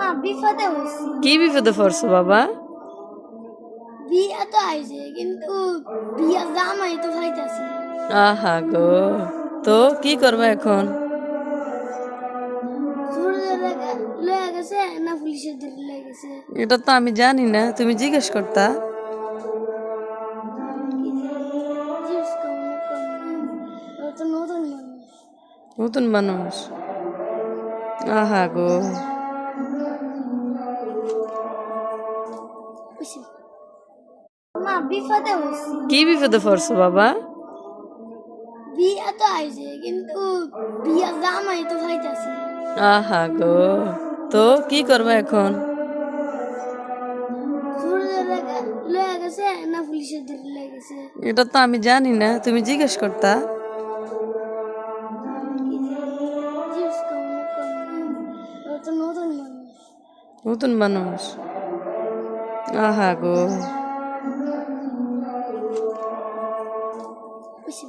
মা বিপদে হয়েছি। কি বিপদে পড়ছো বাবা? বিয়া তো আইছে কিন্তু বিয়া জামাই তো খাইতেছি। আহা গো, তো কি করবে এখন? লয়ে গেছে না পুলিশের দিকে লয়ে গেছে। এটা তো আমি জানি না, তুমি জিজ্ঞেস করতা। জিজ্ঞেস করুন, ও তো নতুন মানুষ। নতুন মানুষ, আহা গো। বুঝছি। মা বিপদে হয়েছি। কি বিপদে পড়ছো বাবা? বিয়া তো আইছে কিন্তু বিয়া জামাই তো খাইতেছি। আহা গো, তো কি করবে এখন? লয়ে গেছে না পুলিশের দিকে লয়ে গেছে। এটা তো আমি জানি না, তুমি জিজ্ঞেস করতা। জিজ্ঞেস করুন, ও তো নতুন মানুষ। নতুন মানুষ, আহা গো। বুঝছি।